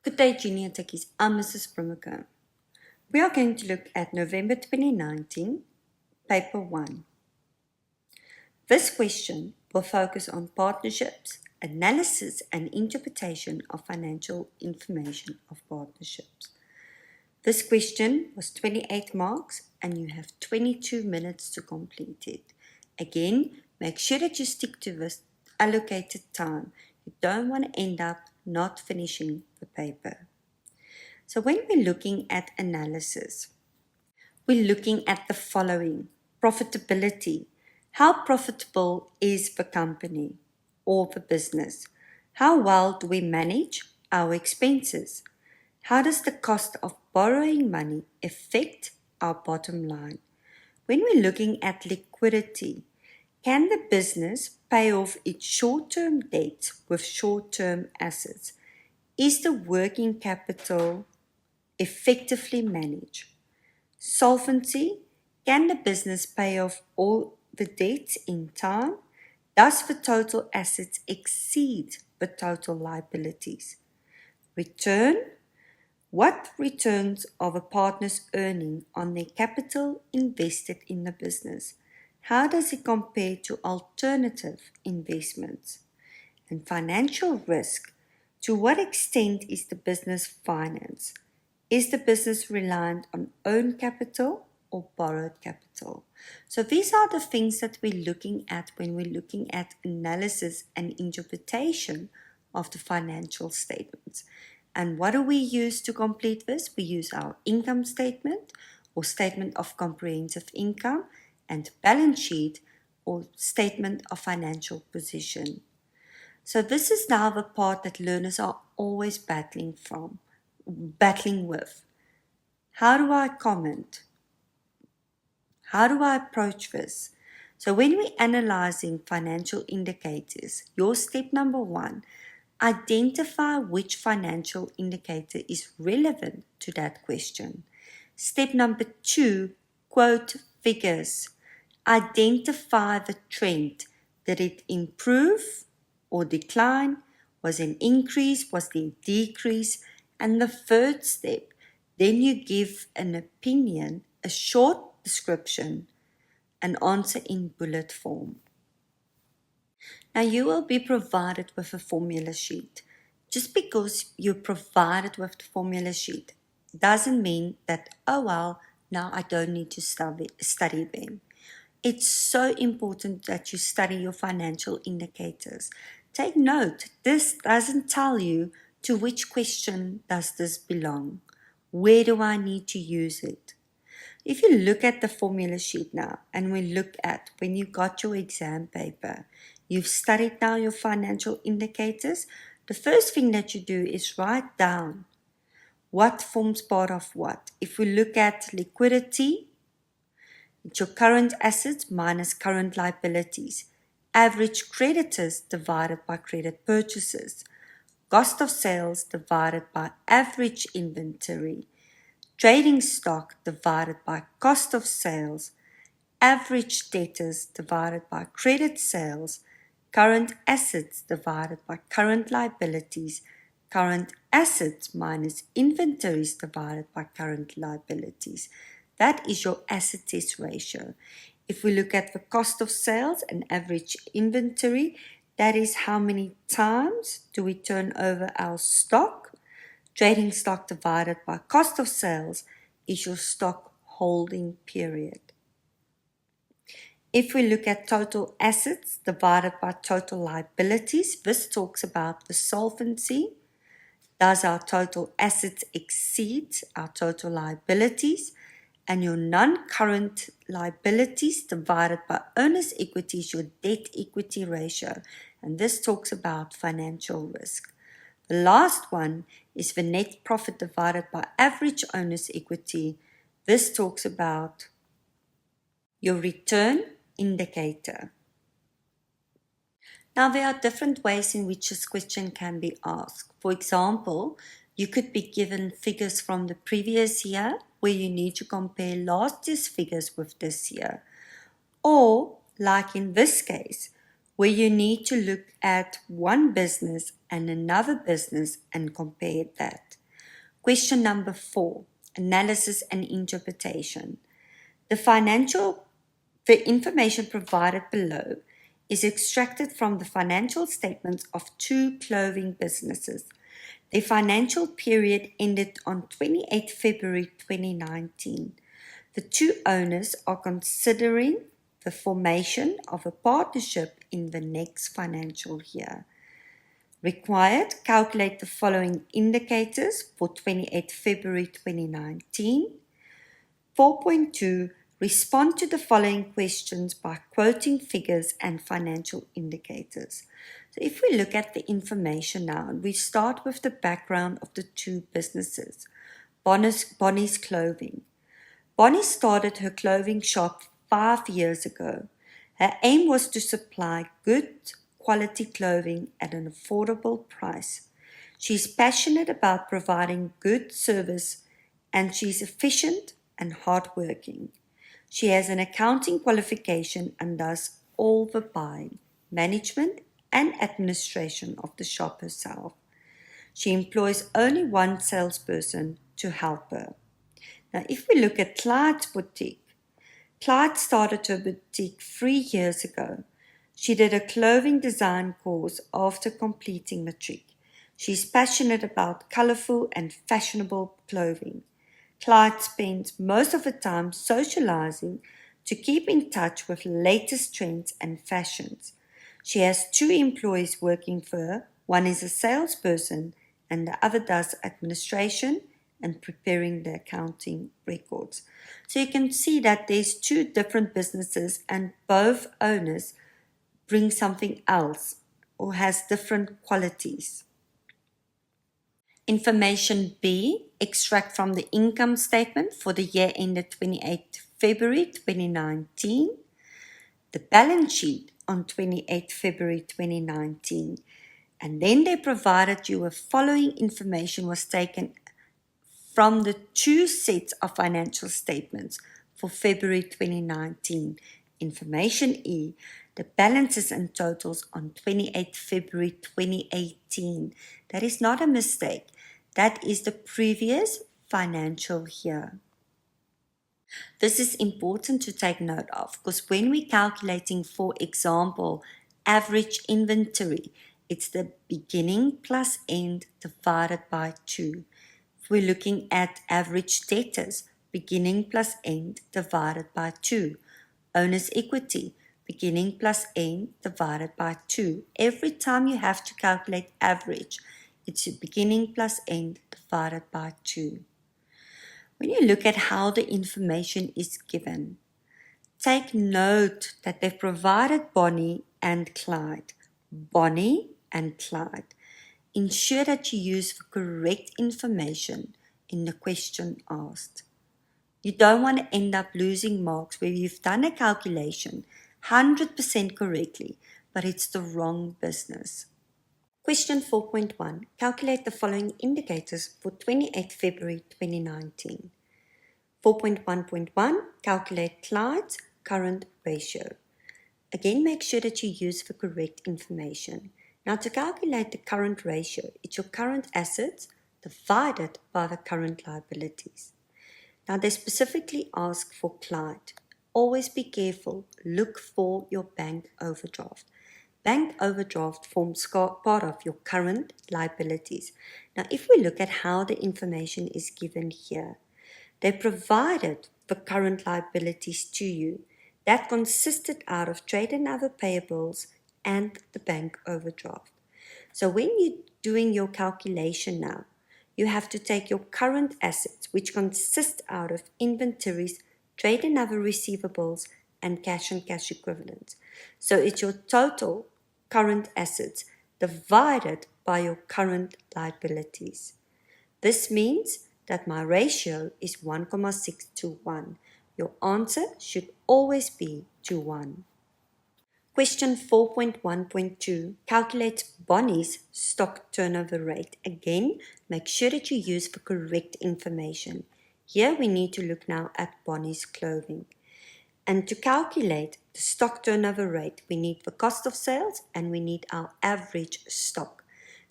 Good day, Junior Techies. I'm Mrs. Brimacombe. We are going to look at November 2019, Paper 1. This question will focus on partnerships, analysis and interpretation of financial information of partnerships. This question was 28 marks and you have 22 minutes to complete it. Again, make sure that you stick to this allocated time. You don't want to end up not finishing the paper. So when we're looking at analysis, we're looking at the following: profitability. How profitable is the company or the business? How well do we manage our expenses? How does the cost of borrowing money affect our bottom line? When we're looking at liquidity, can the business pay off its short-term debts with short-term assets? Is the working capital effectively managed? Solvency, can the business pay off all the debts in time? Does the total assets exceed the total liabilities? Return, what returns are the partners earning on their capital invested in the business? How does it compare to alternative investments? And financial risk, to what extent is the business financed? Is the business reliant on own capital or borrowed capital? So these are the things that we're looking at when we're looking at analysis and interpretation of the financial statements. And what do we use to complete this? We use our income statement or statement of comprehensive income and balance sheet or statement of financial position. So this is now the part that learners are always battling with. How do I comment? How do I approach this? So when we're analyzing financial indicators, your step number 1, identify which financial indicator is relevant to that question. Step number 2, quote figures. Identify the trend. Did it improve or decline? Was it an increase? Was it a decrease? And the third step, then you give an opinion, a short description, an answer in bullet form. Now you will be provided with a formula sheet. Just because you're provided with the formula sheet doesn't mean that, oh well, now I don't need to study them. It's so important that you study your financial indicators. Take note, this doesn't tell you to which question does this belong. Where do I need to use it? If you look at the formula sheet now, and we look at when you got your exam paper, you've studied now your financial indicators, the first thing that you do is write down what forms part of what. If we look at liquidity, it's your current assets minus current liabilities. Average creditors divided by credit purchases. Cost of sales divided by average inventory. Trading stock divided by cost of sales. Average debtors divided by credit sales. Current assets divided by current liabilities. Current assets minus inventories divided by current liabilities. That is your asset test ratio. If we look at the cost of sales and average inventory, that is how many times do we turn over our stock. Trading stock divided by cost of sales is your stock holding period. If we look at total assets divided by total liabilities, this talks about the solvency. Does our total assets exceed our total liabilities? And your non-current liabilities divided by owner's equity is your debt-equity ratio. And this talks about financial risk. The last one is the net profit divided by average owner's equity. This talks about your return indicator. Now, there are different ways in which this question can be asked. For example, you could be given figures from the previous year where you need to compare last year's figures with this year. Or, like in this case, where you need to look at one business and another business and compared that. Question number 4, analysis and interpretation. The information provided below is extracted from the financial statements of 2 clothing businesses. Their financial period ended on 28 February 2019. The 2 owners are considering the formation of a partnership in the next financial year. Required, calculate the following indicators for 28 February 2019. 4.2, respond to the following questions by quoting figures and financial indicators. So if we look at the information now, and we start with the background of the 2 businesses. Bonnie's Clothing. Bonnie started her clothing shop 5 years ago. Her aim was to supply good quality clothing at an affordable price. She's passionate about providing good service, and she's efficient and hardworking. She has an accounting qualification and does all the buying, management, and administration of the shop herself. She employs only 1 salesperson to help her. Now, if we look at Clyde's boutique, Clyde started her boutique 3 years ago. She did a clothing design course after completing matric. She's passionate about colorful and fashionable clothing. Clyde spends most of her time socializing to keep in touch with latest trends and fashions. She has 2 employees working for her. One is a salesperson and the other does administration and preparing the accounting records. So you can see that there's 2 different businesses and both owners bring something else or has different qualities. Information B, extract from the income statement for the year ended 28 February 2019, the balance sheet on 28 February 2019, and then they provided you with following information was taken from the 2 sets of financial statements for February 2019. Information E, the balances and totals on 28 February 2018. That is not a mistake. That is the previous financial year. This is important to take note of because when we're calculating, for example, average inventory, it's the beginning plus end divided by 2. If we're looking at average debtors, beginning plus end divided by 2. Owner's equity, beginning plus end divided by 2. Every time you have to calculate average, it's beginning plus end divided by 2. When you look at how the information is given, take note that they've provided Bonnie and Clyde. Bonnie and Clyde. Ensure that you use the correct information in the question asked. You don't want to end up losing marks where you've done a calculation 100% correctly, but it's the wrong business. Question 4.1. Calculate the following indicators for 28 February 2019. 4.1.1. Calculate Clyde's current ratio. Again, make sure that you use the correct information. Now, to calculate the current ratio, it's your current assets divided by the current liabilities. Now, they specifically ask for Clyde. Always be careful. Look for your bank overdraft. Bank overdraft forms part of your current liabilities. Now, if we look at how the information is given here, they provided the current liabilities to you. That consisted out of trade and other payables and the bank overdraft. So when you're doing your calculation now, you have to take your current assets, which consist out of inventories, trade and other receivables, and cash equivalents. So it's your total current assets divided by your current liabilities. This means that my ratio is 1,6 to 1. Your answer should always be to 1. Question 4.1.2 calculates Bonnie's stock turnover rate. Again, make sure that you use the correct information. Here we need to look now at Bonnie's Clothing. And to calculate the stock turnover rate, we need the cost of sales and we need our average stock.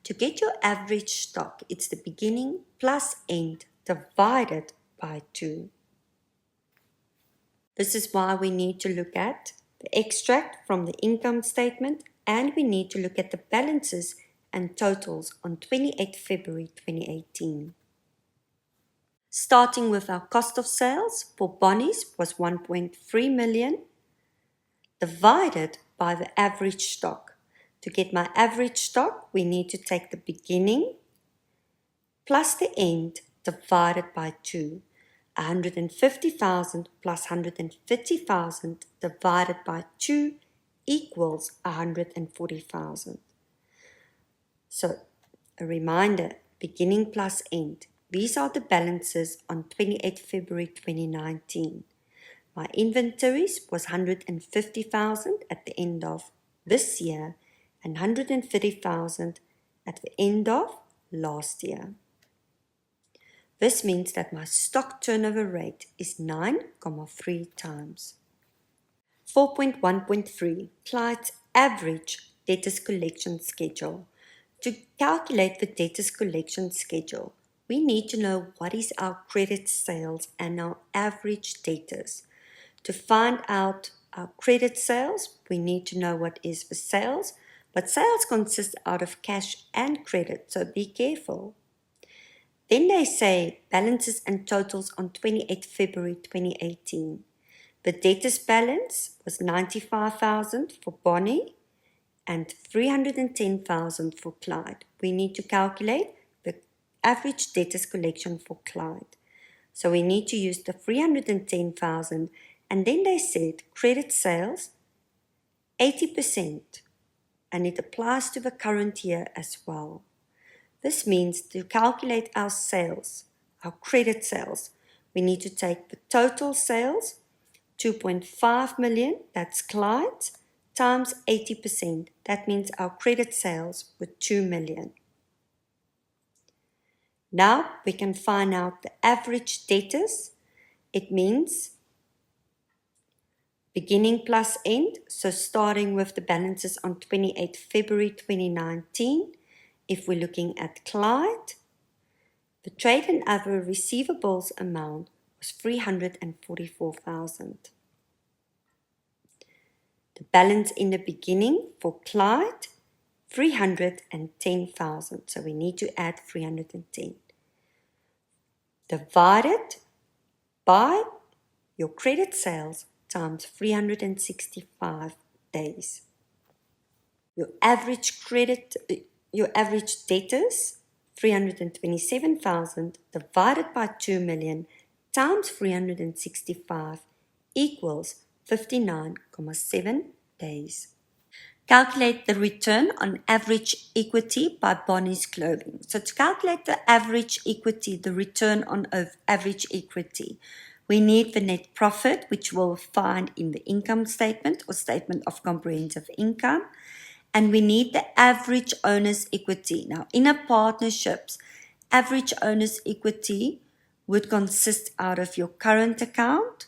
To get your average stock, it's the beginning plus end divided by 2. This is why we need to look at the extract from the income statement, and we need to look at the balances and totals on 28 February 2018. Starting with our cost of sales for Bonnie's was 1.3 million divided by the average stock. To get my average stock, we need to take the beginning plus the end divided by 2. 150,000 plus 130,000 divided by 2 equals 140,000. So, a reminder, beginning plus end. These are the balances on 28 February 2019. My inventories was 150,000 at the end of this year and 130,000 at the end of last year. This means that my stock turnover rate is 9.3 times. 4.1.3 Client's average debtors collection schedule. To calculate the debtors collection schedule, we need to know what is our credit sales and our average debtors. To find out our credit sales, we need to know what is the sales, but sales consist out of cash and credit, so be careful. Then they say balances and totals on 28 February 2018. The debtors balance was 95,000 for Bonnie and 310,000 for Clyde. We need to calculate the average debtors collection for Clyde. So we need to use the 310,000, and then they said credit sales 80%, and it applies to the current year as well. This means to calculate our sales, our credit sales, we need to take the total sales, 2.5 million, that's Clyde, times 80%. That means our credit sales were 2 million. Now we can find out the average debtors. It means beginning plus end, so starting with the balances on 28 February 2019, if we're looking at Clyde, the trade and other receivables amount was 344,000. The balance in the beginning for Clyde, 310,000. So we need to add 310. Divided by your credit sales times 365 days. Your average debtors, 327,000 divided by 2 million times 365 equals 59.7 days. Calculate the return on average equity by Bonnie's Clothing. So to calculate the average equity, the return on average equity, we need the net profit, which we'll find in the income statement or statement of comprehensive income. And we need the average owner's equity. Now, in a partnerships, average owner's equity would consist out of your current account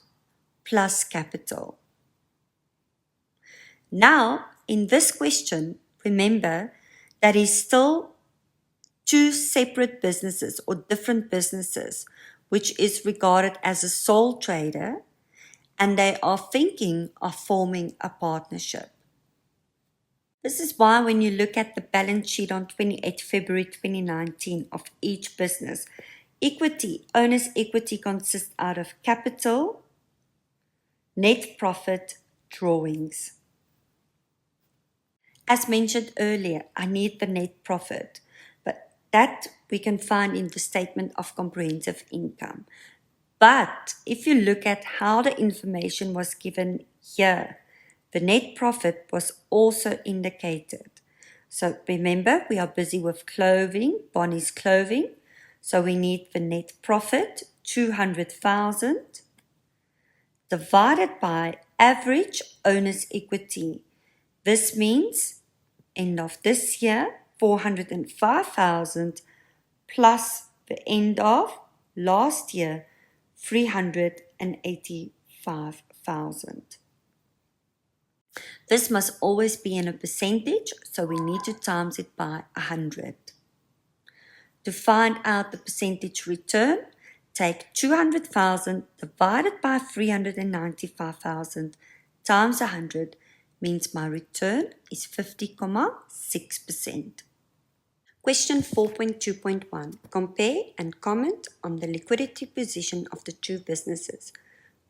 plus capital. Now, in this question, remember that is still two separate businesses or different businesses, which is regarded as a sole trader, and they are thinking of forming a partnership. This is why when you look at the balance sheet on 28 February 2019 of each business, owner's equity consists out of capital, net profit, drawings. As mentioned earlier, I need the net profit, but that we can find in the statement of comprehensive income. But if you look at how the information was given here, the net profit was also indicated. So remember, we are busy with clothing, Bonnie's Clothing. So we need the net profit, 200,000, divided by average owner's equity. This means end of this year, 405,000 plus the end of last year, 385,000. This must always be in a percentage, so we need to times it by 100. To find out the percentage return, take 200,000 divided by 395,000 times 100 means my return is 50.6%. Question 4.2.1. Compare and comment on the liquidity position of the two businesses.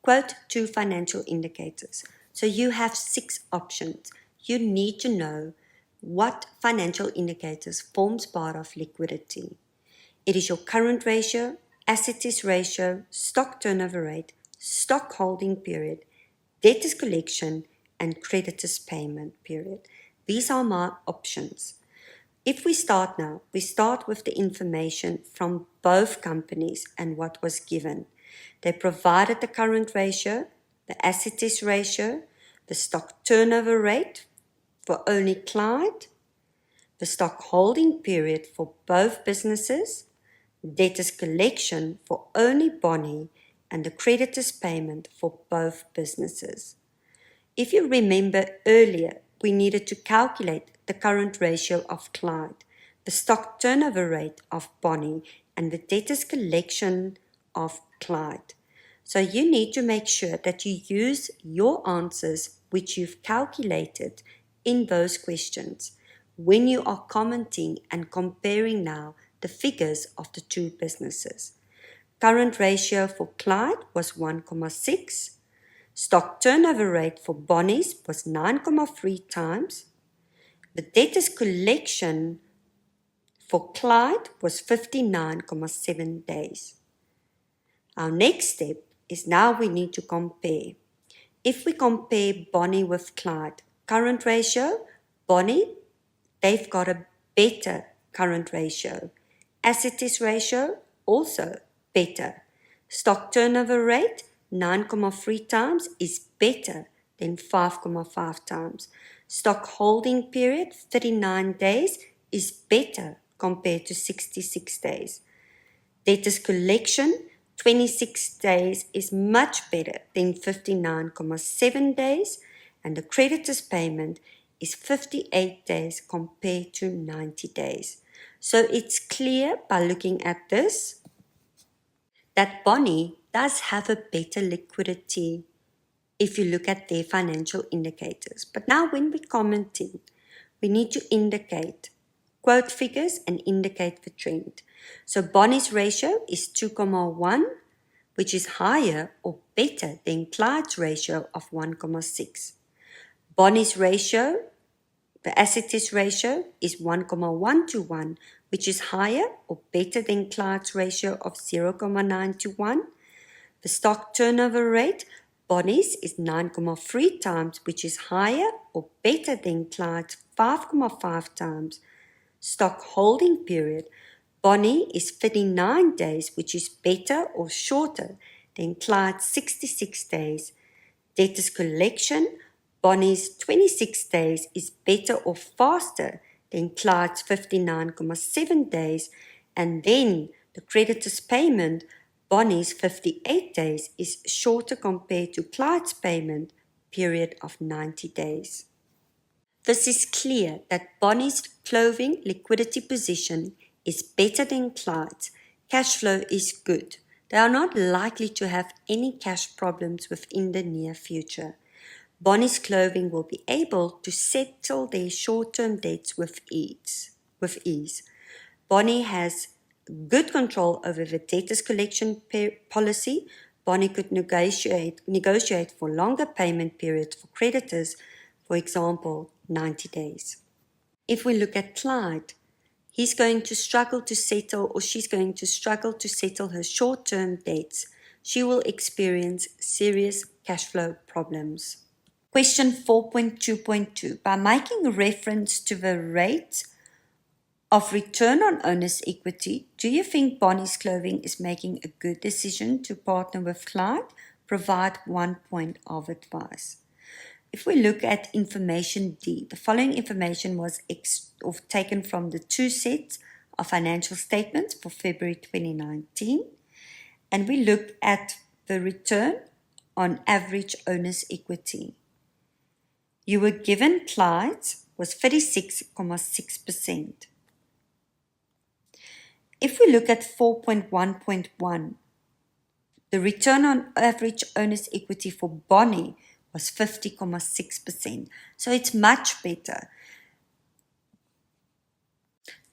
Quote two financial indicators. So you have 6 options. You need to know what financial indicators forms part of liquidity. It is your current ratio, assets ratio, stock turnover rate, stock holding period, debtors collection, and creditors payment period. These are my options. If we start now, we start with the information from both companies and what was given. They provided the current ratio, the assets ratio, the stock turnover rate for only Clyde, the stock holding period for both businesses, debtors collection for only Bonnie, and the creditors payment for both businesses. If you remember earlier, we needed to calculate the current ratio of Clyde, the stock turnover rate of Bonnie, and the debtors collection of Clyde. So you need to make sure that you use your answers which you've calculated in those questions when you are commenting and comparing now the figures of the two businesses. Current ratio for Clyde was 1,6. Stock turnover rate for Bonnie's was 9,3 times. The debtors collection for Clyde was 59,7 days. Our next step is now we need to compare. If we compare Bonnie with Clyde, current ratio, Bonnie, they've got a better current ratio. Assets ratio, also better. Stock turnover rate, 9,3 times is better than 5,5 times. Stock holding period, 39 days, is better compared to 66 days. Debtors collection, 26 days is much better than 59,7 days, and the creditors payment is 58 days compared to 90 days. So it's clear by looking at this that Bonnie does have a better liquidity if you look at their financial indicators. But now when we're commenting, we need to indicate, quote figures and indicate the trend. So Bonnie's ratio is 2,1, which is higher or better than Clyde's ratio of 1,6. Bonnie's ratio, the assets ratio, is 1,1 to 1, which is higher or better than Clyde's ratio of 0,9 to 1. The stock turnover rate, Bonnie's, is 9,3 times, which is higher or better than Clyde's 5,5 times. Stock holding period, Bonnie is 39 days, which is better or shorter than Clyde's 66 days. Debtors collection, Bonnie's 26 days is better or faster than Clyde's 59,7 days. And then the creditors payment, Bonnie's 58 days is shorter compared to Clyde's payment period of 90 days. This is clear that Bonnie's clothing liquidity position is better than Clyde's. Cash flow is good. They are not likely to have any cash problems within the near future. Bonnie's clothing will be able to settle their short-term debts with ease. Bonnie has good control over the debtors collection policy. Bonnie could negotiate for longer payment periods for creditors, for example, 90 days. If we look at Clyde, he's going to struggle to settle, or she's going to struggle to settle her short-term debts. She will experience serious cash flow problems. Question 4.2.2. By making reference to the rate of return on owner's equity, do you think Bonnie's Clothing is making a good decision to partner with Clyde? Provide 1 point of advice. If we look at information D, the following information was taken from the 2 sets of financial statements for February 2019, and we look at the return on average owner's equity. You were given Clyde's was 36.6%. If we look at 4.1.1, the return on average owner's equity for Bonnie was 50.6%. So it's much better.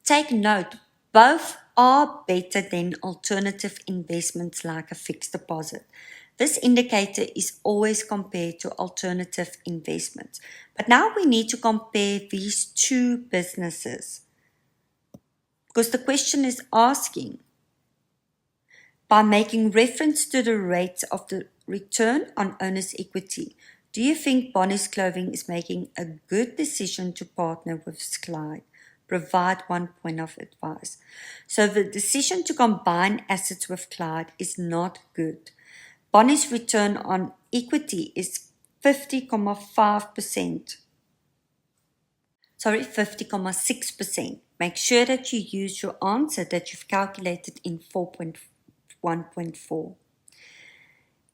Take note, both are better than alternative investments like a fixed deposit. This indicator is always compared to alternative investments. But now we need to compare these two businesses, because the question is asking, by making reference to the rate of the return on owner's equity, do you think Bonnie's Clothing is making a good decision to partner with Clyde? Provide one point of advice. So the decision to combine assets with Clyde is not good. Bonnie's return on equity is 50.5%. 50.6%. Make sure that you use your answer that you've calculated in 4.1.4.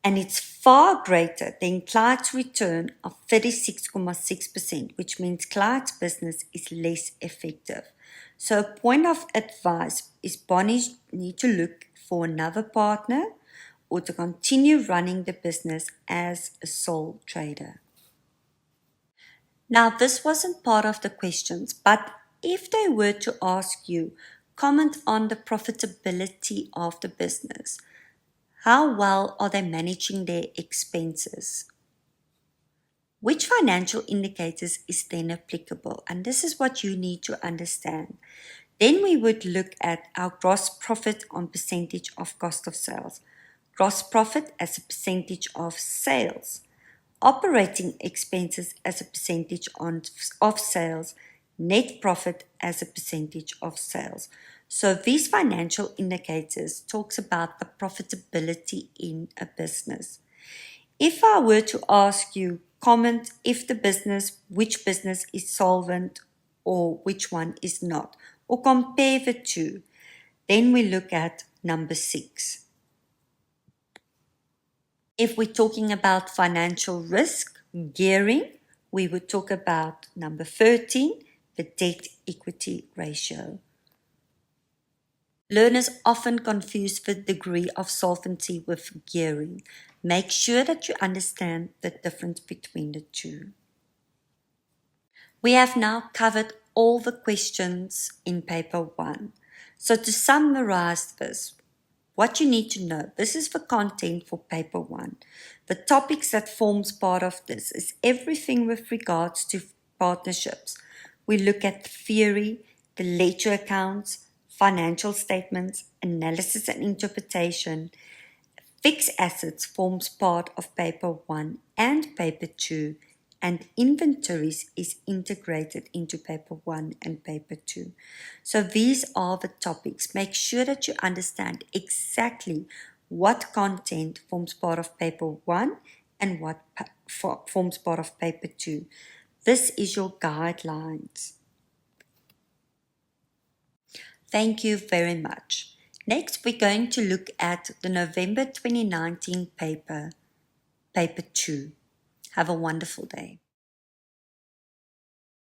And it's far greater than Clyde's return of 36.6%, which means Clyde's business is less effective. So a point of advice is Bonnie's need to look for another partner or to continue running the business as a sole trader. Now, this wasn't part of the questions, but if they were to ask you, comment on the profitability of the business. How well are they managing their expenses? Which financial indicators is then applicable? And this is what you need to understand. Then we would look at our gross profit on percentage of cost of sales, gross profit as a percentage of sales, operating expenses as a percentage of sales, net profit as a percentage of sales. So these financial indicators talks about the profitability in a business. If I were to ask you, comment if which business is solvent or which one is not, or compare the two, then we look at number 6. If we're talking about financial risk, gearing, we would talk about number 13, the debt equity ratio. Learners often confuse the degree of solvency with gearing. Make sure that you understand the difference between the two. We have now covered all the questions in paper 1. So to summarize this, what you need to know, this is the content for paper 1. The topics that forms part of this is everything with regards to partnerships. We look at the theory, the ledger accounts, financial statements, analysis and interpretation. Fixed assets forms part of paper 1 and paper 2, and inventories is integrated into paper 1 and paper 2. So these are the topics. Make sure that you understand exactly what content forms part of paper 1 and what forms part of paper 2. This is your guidelines. Thank you very much. Next, we're going to look at the November 2019 paper 2. Have a wonderful day.